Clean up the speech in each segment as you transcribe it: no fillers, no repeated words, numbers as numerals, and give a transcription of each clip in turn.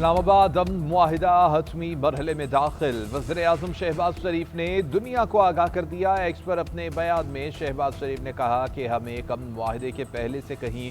اسلام آباد امن معاہدہ حتمی مرحلے میں داخل۔ وزیر اعظم شہباز شریف نے دنیا کو آگاہ کر دیا۔ ایکس پر اپنے بیان میں شہباز شریف نے کہا کہ ہم ایک امن معاہدے کے پہلے سے کہیں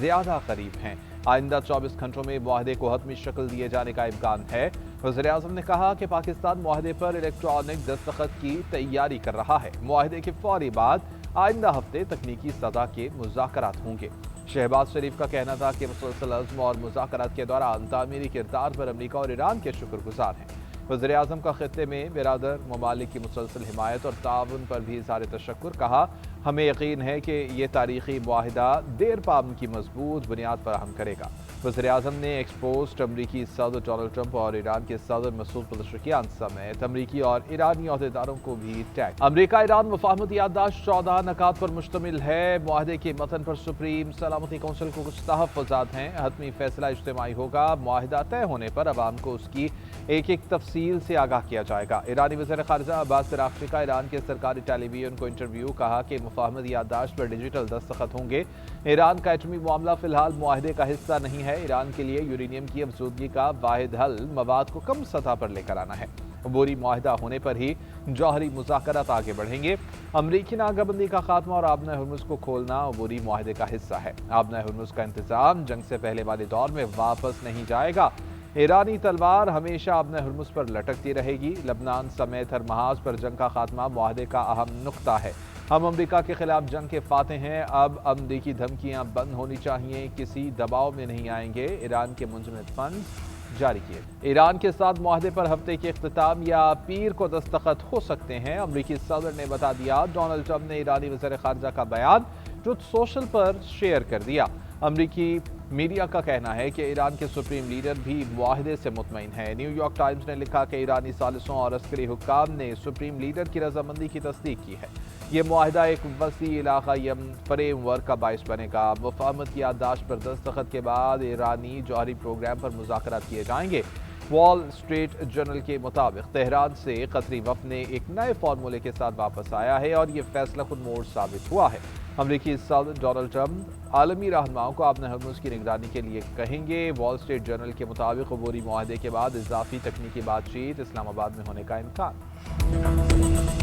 زیادہ قریب ہیں۔ آئندہ 24 گھنٹوں میں معاہدے کو حتمی شکل دیے جانے کا امکان ہے۔ وزیر اعظم نے کہا کہ پاکستان معاہدے پر الیکٹرانک دستخط کی تیاری کر رہا ہے۔ معاہدے کے فوری بعد آئندہ ہفتے تکنیکی سطح کے مذاکرات ہوں گے۔ شہباز شریف کا کہنا تھا کہ مسلسل عزم اور مذاکرات کے دوران تعمیری کردار پر امریکہ اور ایران کے شکر گزار ہیں۔ وزیر اعظم کا خطے میں برادر ممالک کی مسلسل حمایت اور تعاون پر بھی اظہار تشکر۔ کہا ہمیں یقین ہے کہ یہ تاریخی معاہدہ دیر پا امن کی مضبوط بنیاد فراہم کرے گا۔ وزیر اعظم نے ایکس پوسٹ امریکی صدر ڈونلڈ ٹرمپ اور ایران کے صدر مسعود پزشکیان سمیت امریکی اور ایرانی عہدیداروں کو بھی ٹیگ۔ امریکہ ایران مفاہمتی یادداشت 14 نکات پر مشتمل ہے۔ معاہدے کے متن پر سپریم سلامتی کونسل کو کچھ تحفظات ہیں۔ حتمی فیصلہ اجتماعی ہوگا۔ معاہدہ طے ہونے پر عوام کو اس کی ایک ایک تفصیل سے آگاہ کیا جائے گا۔ ایرانی وزیر خارجہ عباس عراقچی کا ایران کے سرکاری ٹیلی ویژن کو انٹرویو۔ کہا کہ مفاہمتی یادداشت پر ڈیجیٹل دستخط ہوں گے۔ ایران کا ایٹمی معاملہ فی الحال معاہدے کا حصہ نہیں ہے۔ ایران کے لیے یورینیم کی افزودگی کا واحد حل مواد کو کم سطح پر لے کر آنا ہے۔ عبوری معاہدہ ہونے پر ہی جوہری مذاکرات آگے بڑھیں گے۔ امریکی ناکہ بندی کا خاتمہ اور آبنہ ہرمز کو کھولنا عبوری معاہدے کا حصہ ہے۔ آبنہ ہرمز کا انتظام جنگ سے پہلے والے دور میں واپس نہیں جائے گا۔ ایرانی تلوار ہمیشہ آبنہ ہرمز پر لٹکتی رہے گی۔ لبنان سمیت ہر محاذ پر جنگ کا خاتمہ معاہدے کا اہم نقطہ ہے۔ ہم امریکہ کے خلاف جنگ کے فاتح ہیں۔ اب امریکی دھمکیاں بند ہونی چاہیے۔ کسی دباؤ میں نہیں آئیں گے۔ ایران کے منجمد فنڈز جاری کیے۔ ایران کے ساتھ معاہدے پر ہفتے کے اختتام یا پیر کو دستخط ہو سکتے ہیں۔ امریکی صدر نے بتا دیا۔ ڈونلڈ ٹرمپ نے ایرانی وزیر خارجہ کا بیان ٹروتھ سوشل پر شیئر کر دیا۔ امریکی میڈیا کا کہنا ہے کہ ایران کے سپریم لیڈر بھی معاہدے سے مطمئن ہے۔ نیو یارک ٹائمز نے لکھا کہ ایرانی ثالثوں اور عسکری حکام نے سپریم لیڈر کی رضامندی کی تصدیق کی ہے۔ یہ معاہدہ ایک وسیع علاقائی فریم ورک کا باعث بنے گا۔ مفاہمت کی یادداشت پر دستخط کے بعد ایرانی جوہری پروگرام پر مذاکرات کیے جائیں گے۔ وال اسٹریٹ جرنل کے مطابق تہران سے قطری وفد نے ایک نئے فارمولے کے ساتھ واپس آیا ہے اور یہ فیصلہ خود موڑ ثابت ہوا ہے۔ امریکی صدر ڈونلڈ ٹرمپ عالمی رہنماؤں کو آبنہ ہرمز کی نگرانی کے لیے کہیں گے۔ وال اسٹریٹ جرنل کے مطابق عبوری معاہدے کے بعد اضافی تکنیکی بات چیت اسلام آباد میں ہونے کا امکان۔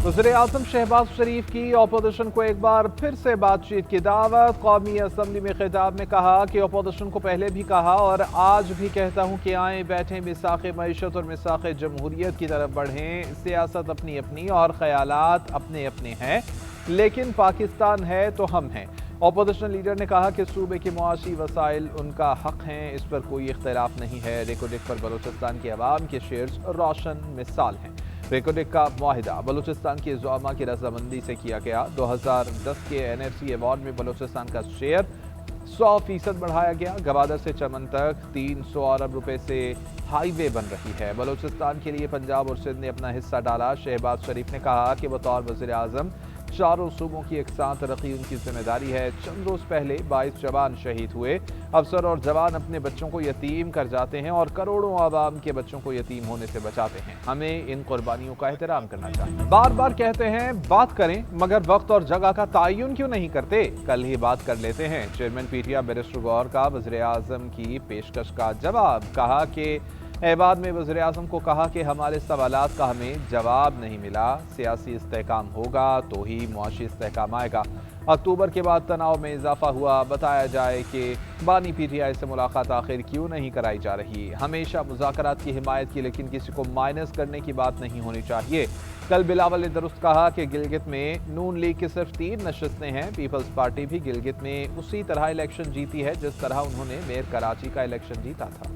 وزیر اعظم شہباز شریف کی اپوزیشن کو ایک بار پھر سے بات چیت کی دعوت۔ قومی اسمبلی میں خطاب میں کہا کہ اپوزیشن کو پہلے بھی کہا اور آج بھی کہتا ہوں کہ آئیں بیٹھیں، میثاق معیشت اور میثاق جمہوریت کی طرف بڑھیں۔ سیاست اپنی اپنی اور خیالات اپنے اپنے ہیں، لیکن پاکستان ہے تو ہم ہیں۔ اپوزیشن لیڈر نے کہا کہ صوبے کے معاشی وسائل ان کا حق ہیں، اس پر کوئی اختلاف نہیں ہے۔ ریکوڈک پر بلوچستان کے عوام کے شیئرز روشن مثال ہیں۔ ریکوڈک کا معاہدہ بلوچستان کے زعماء کی رضامندی سے کیا گیا۔ 2010 کے NFC ایوارڈ میں بلوچستان کا شیئر 100% بڑھایا گیا۔ گوادر سے چمن تک 300 ارب روپے سے ہائی وے بن رہی ہے۔ بلوچستان کے لیے پنجاب اور سندھ نے اپنا حصہ ڈالا۔ شہباز شریف نے کہا کہ بطور وزیر اعظم چاروں صوبوں کی یکساں ترقی ان کی ذمہ داری ہے۔ چند روز پہلے 22 جوان شہید ہوئے۔ افسر اور جوان اپنے بچوں کو یتیم کر جاتے ہیں اور کروڑوں عوام کے بچوں کو یتیم ہونے سے بچاتے ہیں۔ ہمیں ان قربانیوں کا احترام کرنا چاہیے۔ بار بار کہتے ہیں بات کریں، مگر وقت اور جگہ کا تعین کیوں نہیں کرتے؟ کل ہی بات کر لیتے ہیں۔ چیئرمین PTI بیرسٹر غور کا وزیر اعظم کی پیشکش کا جواب۔ کہا کہ ایواد میں وزیر اعظم کو کہا کہ ہمارے سوالات کا ہمیں جواب نہیں ملا۔ سیاسی استحکام ہوگا تو ہی معاشی استحکام آئے گا۔ اکتوبر کے بعد تناؤ میں اضافہ ہوا۔ بتایا جائے کہ بانی PTI سے ملاقات آخر کیوں نہیں کرائی جا رہی؟ ہمیشہ مذاکرات کی حمایت کی، لیکن کسی کو مائنس کرنے کی بات نہیں ہونی چاہیے۔ کل بلاول نے درست کہا کہ گلگت میں نون لیگ کی صرف 3 نشستیں ہیں۔ پیپلز پارٹی بھی گلگت میں اسی طرح الیکشن جیتی ہے جس طرح انہوں نے میئر کراچی کا الیکشن جیتا تھا۔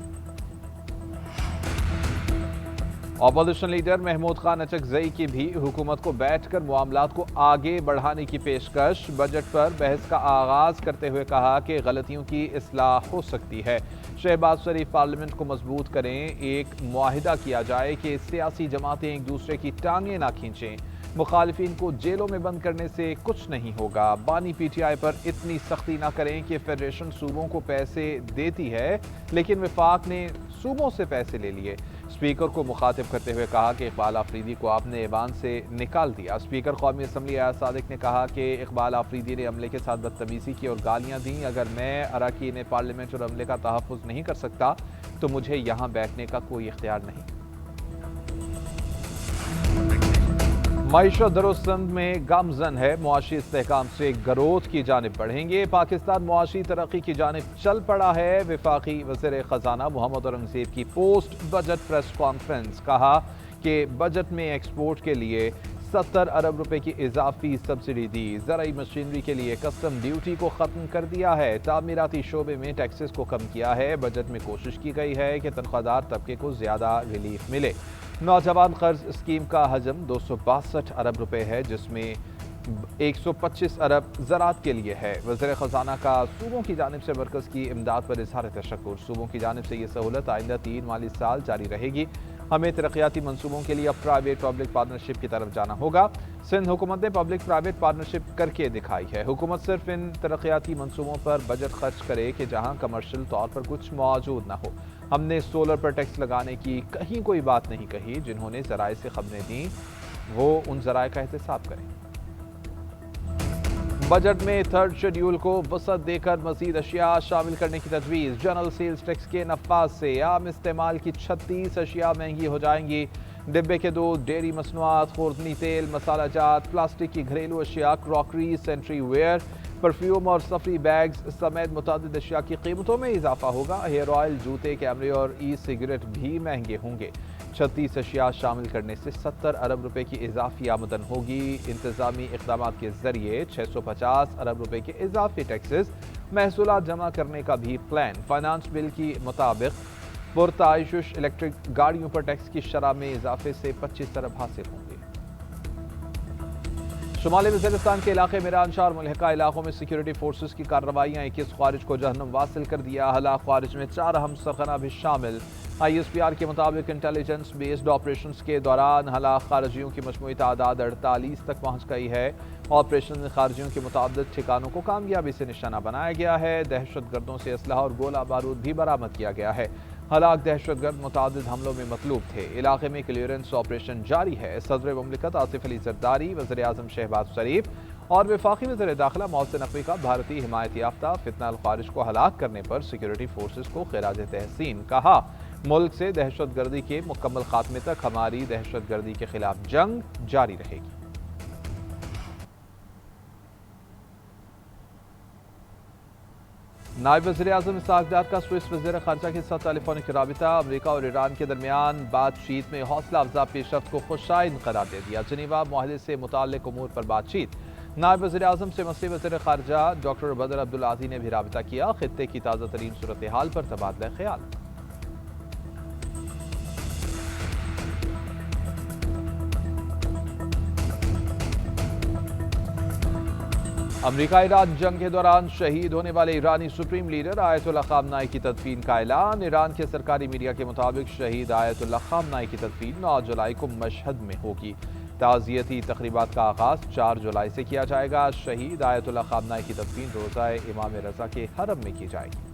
اپوزیشن لیڈر محمود خان اچکزئی کی بھی حکومت کو بیٹھ کر معاملات کو آگے بڑھانے کی پیشکش۔ بجٹ پر بحث کا آغاز کرتے ہوئے کہا کہ غلطیوں کی اصلاح ہو سکتی ہے۔ شہباز شریف پارلیمنٹ کو مضبوط کریں، ایک معاہدہ کیا جائے کہ سیاسی جماعتیں ایک دوسرے کی ٹانگیں نہ کھینچیں۔ مخالفین کو جیلوں میں بند کرنے سے کچھ نہیں ہوگا۔ بانی PTI پر اتنی سختی نہ کریں کہ فیڈریشن صوبوں کو پیسے دیتی ہے لیکن وفاق نے صوبوں سے پیسے لے لیے۔ اسپیکر کو مخاطب کرتے ہوئے کہا کہ اقبال آفریدی کو آپ نے ایوان سے نکال دیا۔ اسپیکر قومی اسمبلی ایاز صادق نے کہا کہ اقبال آفریدی نے عملے کے ساتھ بدتمیزی کی اور گالیاں دیں۔ اگر میں اراکین پارلیمنٹ اور عملے کا تحفظ نہیں کر سکتا تو مجھے یہاں بیٹھنے کا کوئی اختیار نہیں۔ معیشت درستند میں گامزن ہے، معاشی استحکام سے گروتھ کی جانب بڑھیں گے۔ پاکستان معاشی ترقی کی جانب چل پڑا ہے۔ وفاقی وزیر خزانہ محمد اورنگزیب کی پوسٹ بجٹ پریس کانفرنس، کہا کہ بجٹ میں ایکسپورٹ کے لیے 70 ارب روپے کی اضافی سبسڈی دی، زرعی مشینری کے لیے کسٹم ڈیوٹی کو ختم کر دیا ہے، تعمیراتی شعبے میں ٹیکسز کو کم کیا ہے۔ بجٹ میں کوشش کی گئی ہے کہ تنخواہ دار طبقے کو زیادہ ریلیف ملے۔ نوجوان قرض اسکیم کا حجم 262 ارب روپے ہے، جس میں 125 ارب زراعت کے لیے ہے۔ وزیر خزانہ کا صوبوں کی جانب سے مرکز کی امداد پر اظہار تشکر۔ صوبوں کی جانب سے یہ سہولت آئندہ 3 مالی سال جاری رہے گی۔ ہمیں ترقیاتی منصوبوں کے لیے اب پرائیویٹ پبلک پارٹنرشپ کی طرف جانا ہوگا۔ سندھ حکومت نے پبلک پرائیویٹ پارٹنرشپ کر کے دکھائی ہے۔ حکومت صرف ان ترقیاتی منصوبوں پر بجٹ خرچ کرے کہ جہاں کمرشل طور پر کچھ موجود نہ ہو۔ ہم نے سولر پر ٹیکس لگانے کی کہیں کوئی بات نہیں کہی۔ جنہوں نے ذرائع سے خبریں دیں وہ ان ذرائع کا احتساب کریں۔ بجٹ میں تھرڈ شیڈیول کو وسعت دے کر مزید اشیاء شامل کرنے کی تجویز۔ جنرل سیلز ٹیکس کے نفاذ سے عام استعمال کی 36 اشیاء مہنگی ہو جائیں گی۔ ڈبے کے دودھ، ڈیری مصنوعات، خوردنی تیل، مسالہ جات، پلاسٹک کی گھریلو اشیاء، کراکری، سینٹری ویئر، پرفیوم اور سفری بیگز سمیت متعدد اشیاء کی قیمتوں میں اضافہ ہوگا۔ ہیئر آئل، جوتے، کیمرے اور ای سگریٹ بھی مہنگے ہوں گے۔ 36 اشیاء شامل کرنے سے 70 ارب روپے کی اضافی آمدن ہوگی۔ انتظامی اقدامات کے ذریعے 650 ارب روپے کے اضافی ٹیکسز محصولات جمع کرنے کا بھی پلان۔ فائنانس بل کے مطابق پرتعیش الیکٹرک گاڑیوں پر ٹیکس کی شرح میں اضافے سے 25 ارب حاصل ہوں گے۔ شمالی وزیرستان کے علاقے میران شاہ اور ملحقہ علاقوں میں سیکیورٹی فورسز کی کارروائیاں 21 خوارج کو جہنم واصل کر دیا۔ ہلاک خوارج میں 4 اہم سرغنہ بھی شامل۔ آئی ایس پی آر کے مطابق انٹیلیجنس بیسڈ آپریشنز کے دوران ہلاک خارجیوں کی مجموعی تعداد 48 تک پہنچ گئی ہے۔ آپریشن میں خارجیوں کے متعدد ٹھکانوں کو کامیابی سے نشانہ بنایا گیا ہے۔ دہشت گردوں سے اسلحہ اور گولہ بارود بھی برآمد کیا گیا ہے۔ ہلاک دہشت گرد متعدد حملوں میں مطلوب تھے۔ علاقے میں کلیئرنس آپریشن جاری ہے۔ صدر مملکت آصف علی زرداری، وزیر اعظم شہباز شریف اور وفاقی وزیر داخلہ محسن نقوی کا بھارتی حمایت یافتہ فتنہ الخوارج کو ہلاک کرنے پر سیکیورٹی فورسز کو خراج تحسین۔ کہا ملک سے دہشت گردی کے مکمل خاتمے تک ہماری دہشت گردی کے خلاف جنگ جاری رہے گی۔ نائب وزیر اعظم اسحاق ڈار کا سوئس وزیر خارجہ کے ساتھ ٹیلی فونک رابطہ۔ امریکہ اور ایران کے درمیان بات چیت میں حوصلہ افزا پیش رفت کو خوشائند قرار دے دیا۔ جنیوا معاہدے سے متعلق امور پر بات چیت۔ نائب وزیر اعظم سے مصری وزیر خارجہ ڈاکٹر بدر عبدالعاطی نے بھی رابطہ کیا۔ خطے کی تازہ ترین صورتحال پر تبادلہ خیال۔ امریکہ ایران جنگ کے دوران شہید ہونے والے ایرانی سپریم لیڈر آیت اللہ خامنائی کی تدفین کا اعلان۔ ایران کے سرکاری میڈیا کے مطابق شہید آیت اللہ خامنائی کی تدفین 9 جولائی کو مشہد میں ہوگی۔ تعزیتی تقریبات کا آغاز 4 جولائی سے کیا جائے گا۔ شہید آیت اللہ خامنائی کی تدفین روضہ امام رضا کے حرم میں کی جائے گی۔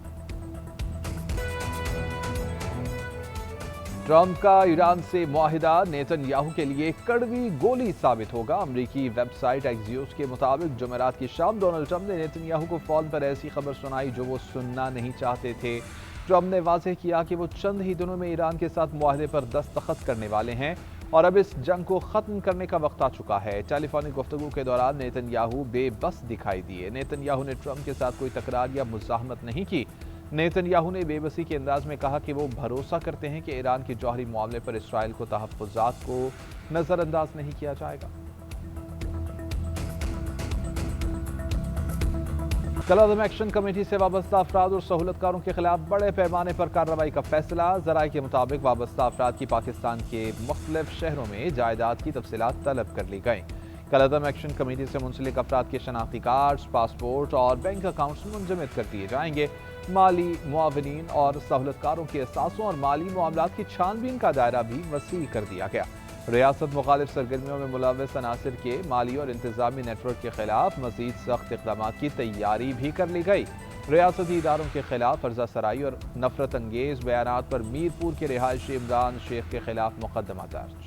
ٹرمپ کا ایران سے معاہدہ نیتن یاہو کے لیے کڑوی گولی ثابت ہوگا۔ امریکی ویب سائٹ ایکزیوس کے مطابق جمعرات کی شام ڈونلڈ ٹرمپ نے نیتن یاہو کو فون پر ایسی خبر سنائی جو وہ سننا نہیں چاہتے تھے۔ ٹرمپ نے واضح کیا کہ وہ چند ہی دنوں میں ایران کے ساتھ معاہدے پر دستخط کرنے والے ہیں اور اب اس جنگ کو ختم کرنے کا وقت آ چکا ہے۔ ٹیلی فونک گفتگو کے دوران نیتن یاہو بے بس دکھائی دیے۔ نیتن یاہو نے ٹرمپ کے ساتھ کوئی تکرار یا مزاحمت نہیں کی۔ نیتن یاہو نے بے بسی کے انداز میں کہا کہ وہ بھروسہ کرتے ہیں کہ ایران کے جوہری معاملے پر اسرائیل کو تحفظات کو نظر انداز نہیں کیا جائے گا۔ کالعدم ایکشن کمیٹی سے وابستہ افراد اور سہولت کاروں کے خلاف بڑے پیمانے پر کارروائی کا فیصلہ۔ ذرائع کے مطابق وابستہ افراد کی پاکستان کے مختلف شہروں میں جائیداد کی تفصیلات طلب کر لی گئیں۔ کالعدم ایکشن کمیٹی سے منسلک افراد کے شناختی کارڈز، پاسپورٹ اور بینک اکاؤنٹس منجمد کر دیے جائیں گے۔ مالی معاونین اور سہولت کاروں کے اثاثوں اور مالی معاملات کی چھان بین کا دائرہ بھی وسیع کر دیا گیا۔ ریاست مخالف سرگرمیوں میں ملوث عناصر کے مالی اور انتظامی نیٹ ورک کے خلاف مزید سخت اقدامات کی تیاری بھی کر لی گئی۔ ریاستی اداروں کے خلاف فرضہ سرائی اور نفرت انگیز بیانات پر میرپور کے رہائشی عمران شیخ کے خلاف مقدمہ درج۔